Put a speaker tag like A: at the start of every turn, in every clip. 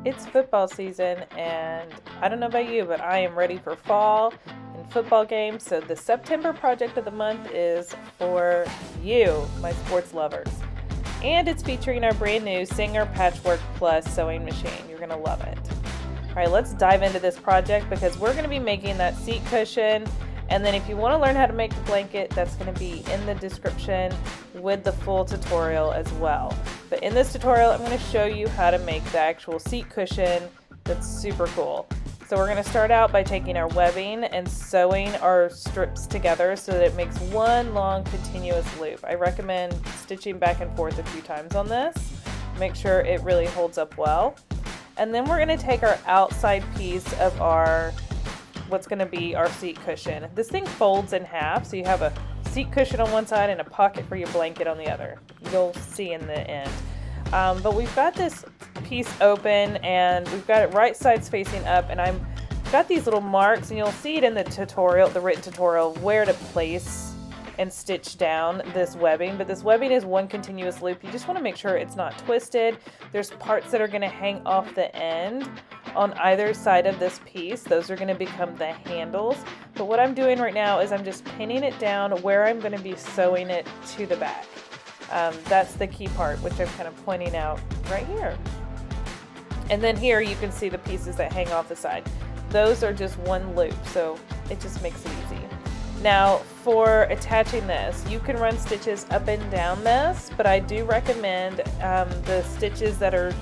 A: It's football season, and I don't know about you, but I am ready for fall and football games. So the September project of the month is for you, my sports lovers. And it's featuring our brand new Singer Patchwork Plus sewing machine. You're going to love it. All right, let's dive into this project because we're going to be making that seat cushion. And then if you want to learn how to make the blanket, that's going to be in the description with the full tutorial as well. But in this tutorial, I'm going to show you how to make the actual seat cushion. That's super cool. So we're going to start out by taking our webbing and sewing our strips together so that it makes one long continuous loop. I recommend stitching back and forth a few times on this. Make sure it really holds up well. And then we're going to take our outside piece of what's going to be our seat cushion. This thing folds in half, so you have a seat cushion on one side and a pocket for your blanket on the other. You'll see in the end. But we've got this piece open and we've got it right sides facing up, and I've got these little marks, and you'll see it in the tutorial, the written tutorial, where to place and stitch down this webbing. But this webbing is one continuous loop. You just want to make sure it's not twisted. There's parts that are going to hang off the end on either side of this piece. Those are going to become the handles. But what I'm doing right now is I'm just pinning it down where I'm going to be sewing it to the back. That's the key part, which I'm kind of pointing out right here. And then here you can see the pieces that hang off the side. Those are just one loop, so it just makes it easy. Now for attaching this, you can run stitches up and down this, but I do recommend the stitches that are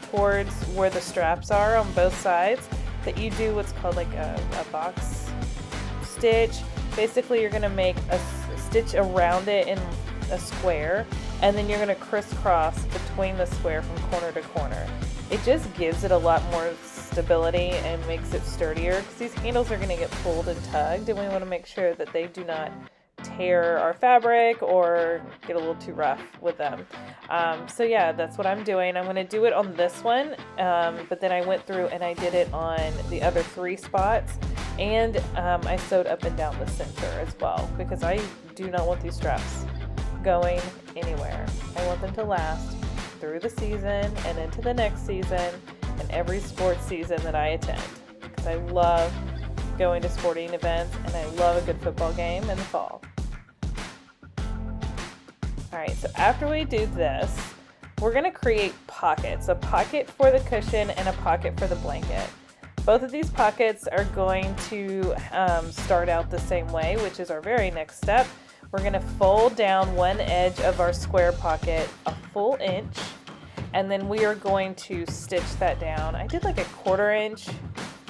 A: towards where the straps are on both sides, that you do what's called like a box stitch. Basically you're going to make a stitch around it in a square, and then you're going to crisscross between the square from corner to corner. It just gives it a lot more stability and makes it sturdier, because these handles are going to get pulled and tugged, and we want to make sure that they do not tear our fabric or get a little too rough with them. So yeah, that's what I'm doing. I'm going to do it on this one, but then I went through and I did it on the other 3 spots, and I sewed up and down the center as well, because I do not want these straps going anywhere. I want them to last through the season and into the next season and every sports season that I attend, because I love going to sporting events and I love a good football game in the fall. Alright, so after we do this, we're going to create pockets. A pocket for the cushion and a pocket for the blanket. Both of these pockets are going to start out the same way, which is our very next step. We're going to fold down one edge of our square pocket a full inch, and then we are going to stitch that down. I did like a 1/4 inch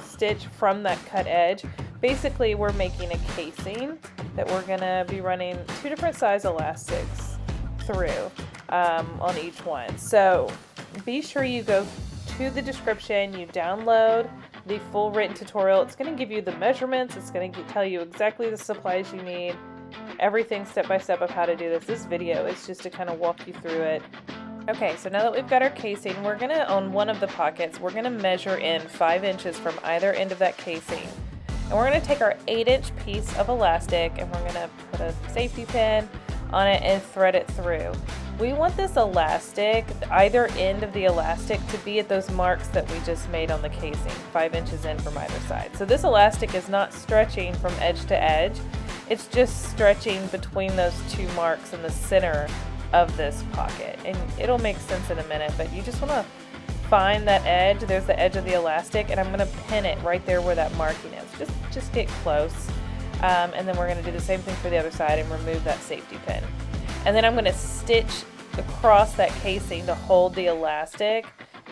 A: stitch from that cut edge. Basically, we're making a casing that we're going to be running 2 different size elastics through on each one. So be sure you go to the description, you download the full written tutorial. It's going to give you the measurements, it's going to tell you exactly the supplies you need, everything step by step of how to do this. This video is just to kind of walk you through it. Okay, so now that we've got our casing, we're going to, on one of the pockets, we're going to measure in 5 inches from either end of that casing. And we're going to take our 8-inch piece of elastic and we're going to put a safety pin on it and thread it through. We want this elastic, either end of the elastic, to be at those marks that we just made on the casing, 5 inches in from either side. So this elastic is not stretching from edge to edge, it's just stretching between those 2 marks in the center of this pocket. And it'll make sense in a minute, but you just want to find that edge. There's the edge of the elastic, and I'm going to pin it right there where that marking is. Just get close. And then we're going to do the same thing for the other side and remove that safety pin. And then I'm going to stitch across that casing to hold the elastic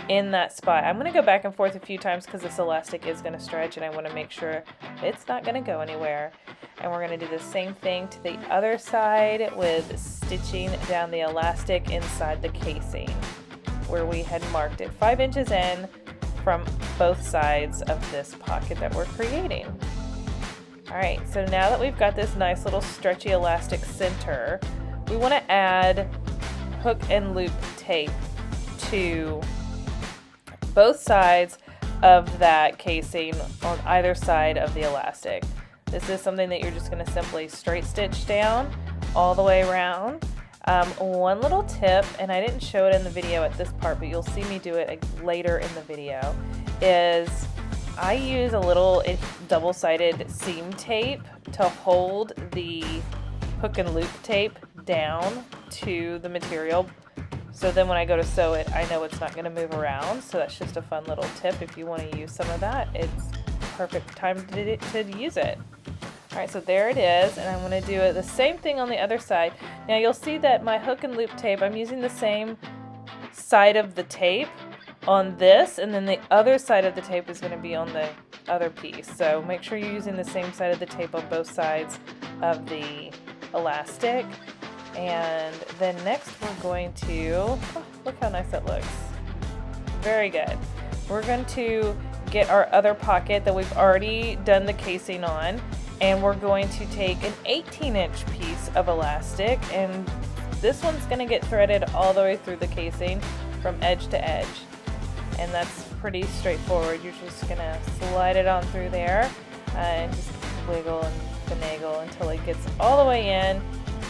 A: in that spot. I'm going to go back and forth a few times because this elastic is going to stretch, and I want to make sure it's not going to go anywhere. And we're going to do the same thing to the other side with stitching down the elastic inside the casing where we had marked it 5 inches in from both sides of this pocket that we're creating. Alright, so now that we've got this nice little stretchy elastic center, we want to add hook and loop tape to both sides of that casing on either side of the elastic. This is something that you're just going to simply straight stitch down all the way around. One little tip, and I didn't show it in the video at this part, but you'll see me do it later in the video, is I use a little double-sided seam tape to hold the hook and loop tape down to the material. So then when I go to sew it, I know it's not going to move around. So that's just a fun little tip. If you want to use some of that, it's perfect time to use it. All right, so there it is, and I'm going to do it the same thing on the other side. Now you'll see that my hook and loop tape, I'm using the same side of the tape on this, and then the other side of the tape is going to be on the other piece. So make sure you're using the same side of the tape on both sides of the elastic. And then next we're going to, oh, look how nice that looks. Very good. We're going to get our other pocket that we've already done the casing on, and we're going to take an 18-inch piece of elastic, and this one's going to get threaded all the way through the casing from edge to edge. And that's pretty straightforward. You're just going to slide it on through there and just wiggle and finagle until it gets all the way in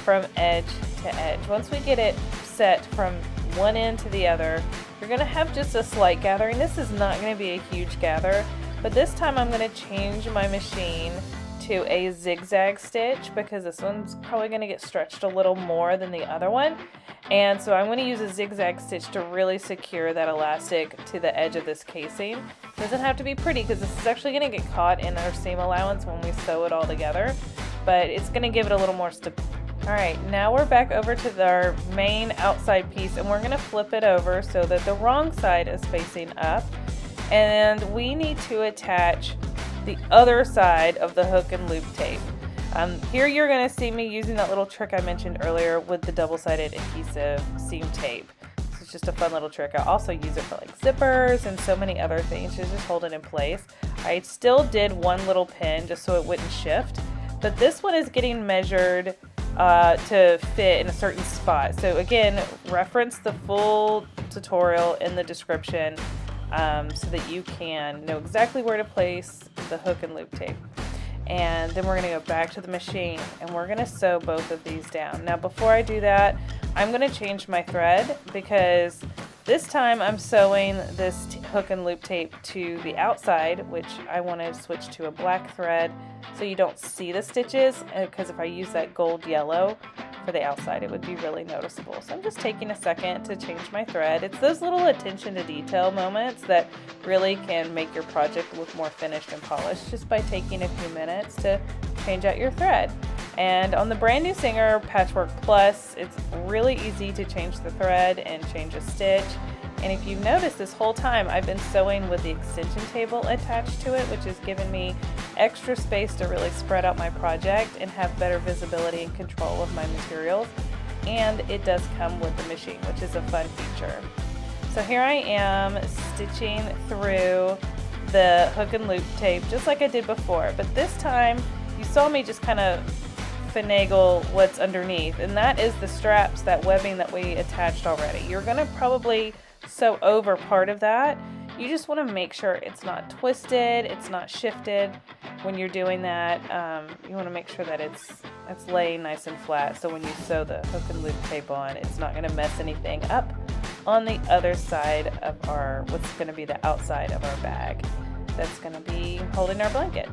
A: from edge to edge. Once we get it set from one end to the other, you're going to have just a slight gathering. This is not going to be a huge gather, but this time I'm going to change my machine to a zigzag stitch because this one's probably going to get stretched a little more than the other one. And so I'm going to use a zigzag stitch to really secure that elastic to the edge of this casing. It doesn't have to be pretty because this is actually going to get caught in our seam allowance when we sew it all together, but it's going to give it a little more stability. Alright, now we're back over to our main outside piece, and we're going to flip it over so that the wrong side is facing up, and we need to attach the other side of the hook and loop tape. Here you're going to see me using that little trick I mentioned earlier with the double-sided adhesive seam tape. This is just a fun little trick. I also use it for like zippers and so many other things to just hold it in place. I still did one little pin just so it wouldn't shift, but this one is getting measured to fit in a certain spot. So again, reference the full tutorial in the description so that you can know exactly where to place the hook and loop tape. And then we're going to go back to the machine and we're going to sew both of these down. Now before I do that, I'm going to change my thread because this time I'm sewing this hook and loop tape to the outside, which I want to switch to a black thread so you don't see the stitches, because if I use that gold yellow for the outside, it would be really noticeable. So I'm just taking a second to change my thread. It's those little attention to detail moments that really can make your project look more finished and polished just by taking a few minutes to change out your thread. And on the brand new Singer Patchwork Plus, it's really easy to change the thread and change a stitch. And if you've noticed, this whole time I've been sewing with the extension table attached to it, which has given me extra space to really spread out my project and have better visibility and control of my materials. And it does come with the machine, which is a fun feature. So here I am stitching through the hook and loop tape just like I did before, but this time you saw me just kind of finagle what's underneath, and that is the straps, that webbing that we attached already. You're going to probably sew over part of that. You just want to make sure it's not twisted, it's not shifted when you're doing that. You want to make sure that it's laying nice and flat, so when you sew the hook and loop tape on, it's not going to mess anything up on the other side of what's going to be the outside of our bag that's going to be holding our blanket.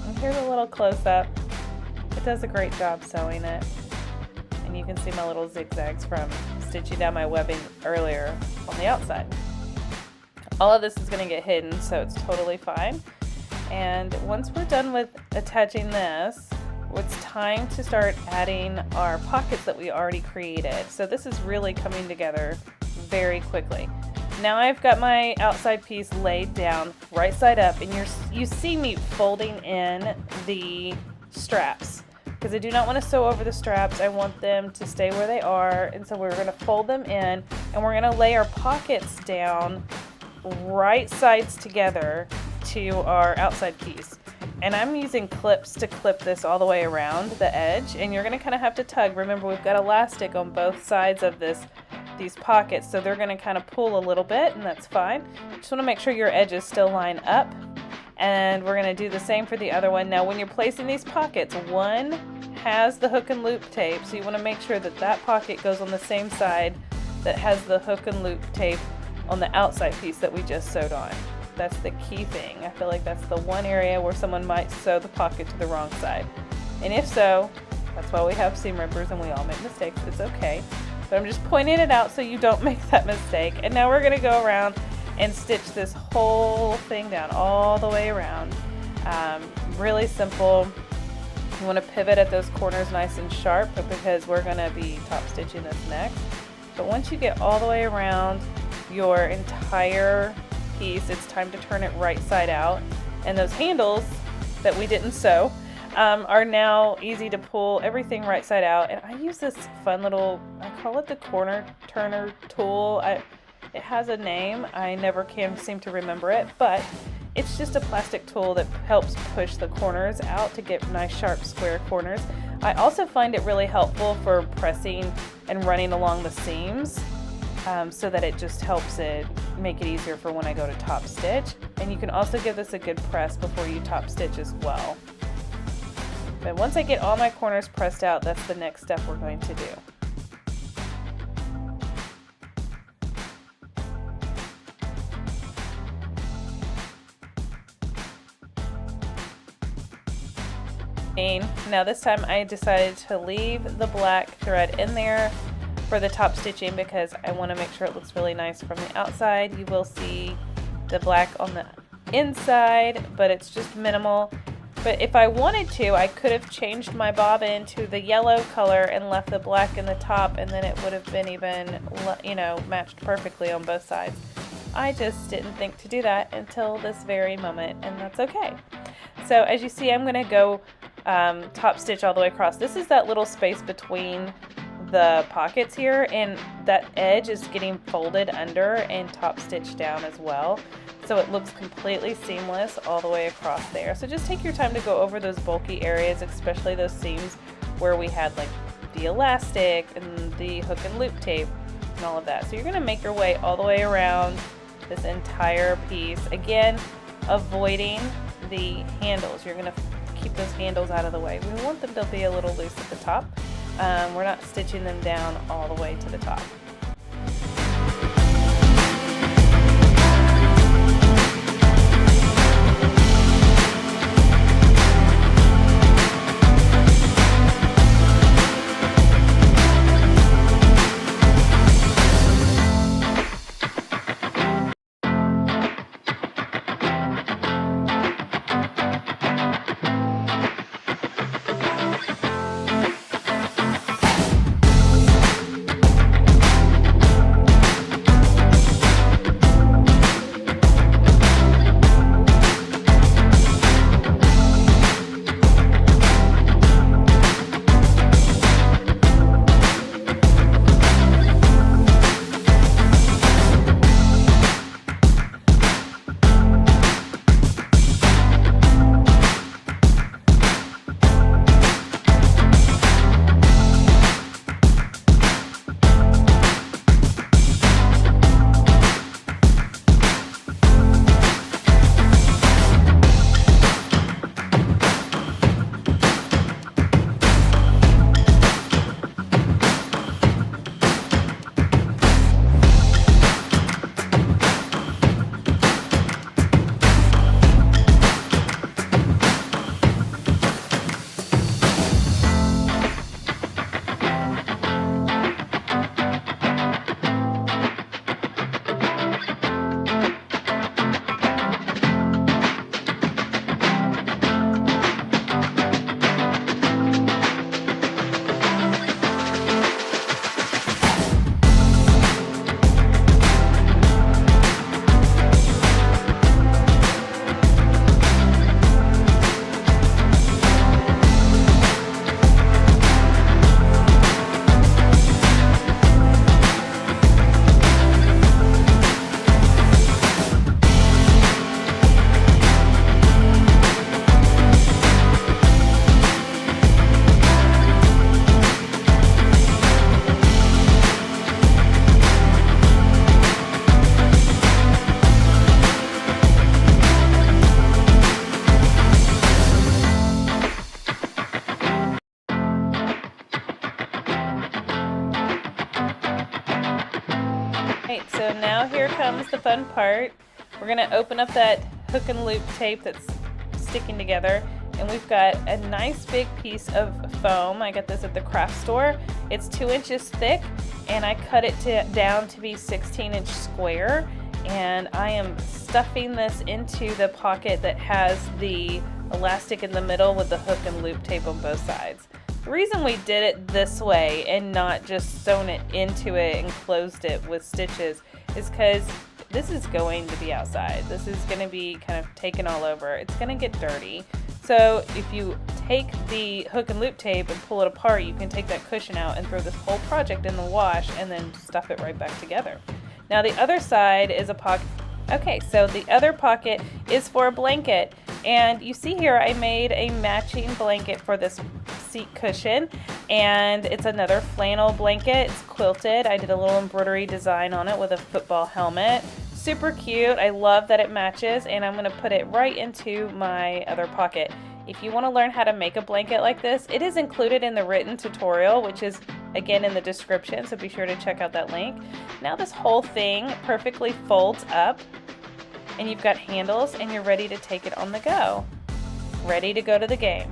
A: And here's a little close-up. It does a great job sewing it, and you can see my little zigzags from stitching down my webbing earlier on the outside. All of this is going to get hidden, so it's totally fine. And once we're done with attaching this, it's time to start adding our pockets that we already created. So this is really coming together very quickly. Now I've got my outside piece laid down right side up, and you see me folding in the straps because I do not want to sew over the straps. I want them to stay where they are, and so we're going to fold them in, and we're going to lay our pockets down right sides together to our outside piece. And I'm using clips to clip this all the way around the edge, and you're going to kind of have to tug. Remember, we've got elastic on both sides of these pockets, so they're going to kind of pull a little bit, and that's fine. Just want to make sure your edges still line up, and we're going to do the same for the other one. Now when you're placing these pockets, one has the hook and loop tape, so you want to make sure that that pocket goes on the same side that has the hook and loop tape on the outside piece that we just sewed on. That's the key thing. I feel like that's the one area where someone might sew the pocket to the wrong side. And if so, that's why we have seam rippers and we all make mistakes. It's okay. But I'm just pointing it out so you don't make that mistake. And now we're going to go around and stitch this whole thing down all the way around. Really simple. You want to pivot at those corners nice and sharp because we're going to be top stitching this next. But once you get all the way around your entire piece, it's time to turn it right side out. And those handles that we didn't sew are now easy to pull everything right side out. And I use this fun little, I call it the corner turner tool. It has a name. I never can seem to remember it, but it's just a plastic tool that helps push the corners out to get nice sharp square corners. I also find it really helpful for pressing and running along the seams so that it just helps it make it easier for when I go to top stitch. And you can also give this a good press before you top stitch as well. But once I get all my corners pressed out, that's the next step we're going to do. Now this time I decided to leave the black thread in there for the top stitching because I want to make sure it looks really nice from the outside. You will see the black on the inside, but it's just minimal. But if I wanted to, I could have changed my bobbin to the yellow color and left the black in the top, and then it would have been even, you know, matched perfectly on both sides. I just didn't think to do that until this very moment, and that's okay. So as you see, I'm going to go top stitch all the way across. This is that little space between the pockets here, and that edge is getting folded under and top stitched down as well, so it looks completely seamless all the way across there. So just take your time to go over those bulky areas, especially those seams where we had like the elastic and the hook and loop tape and all of that. So you're going to make your way all the way around this entire piece, again avoiding the handles. You're going to keep those handles out of the way. We want them to be a little loose at the top. We're not stitching them down all the way to the top. comes the fun part. We're going to open up that hook and loop tape that's sticking together, and we've got a nice big piece of foam. I got this at the craft store. It's 2 inches thick, and I cut it down to be 16-inch square, and I am stuffing this into the pocket that has the elastic in the middle with the hook and loop tape on both sides. The reason we did it this way and not just sewn it into it and closed it with stitches is because this is going to be outside. This is going to be kind of taken all over. It's going to get dirty. So if you take the hook and loop tape and pull it apart, you can take that cushion out and throw this whole project in the wash and then stuff it right back together. Now the other side is a pocket. Okay, so the other pocket is for a blanket. And you see here I made a matching blanket for this seat cushion, and it's another flannel blanket. It's quilted. I did a little embroidery design on it with a football helmet. Super cute. I love that it matches, and I'm going to put it right into my other pocket. If you want to learn how to make a blanket like this, it is included in the written tutorial, which is again in the description, so be sure to check out that link. Now this whole thing perfectly folds up, and you've got handles, and you're ready to take it on the go. Ready to go to the game.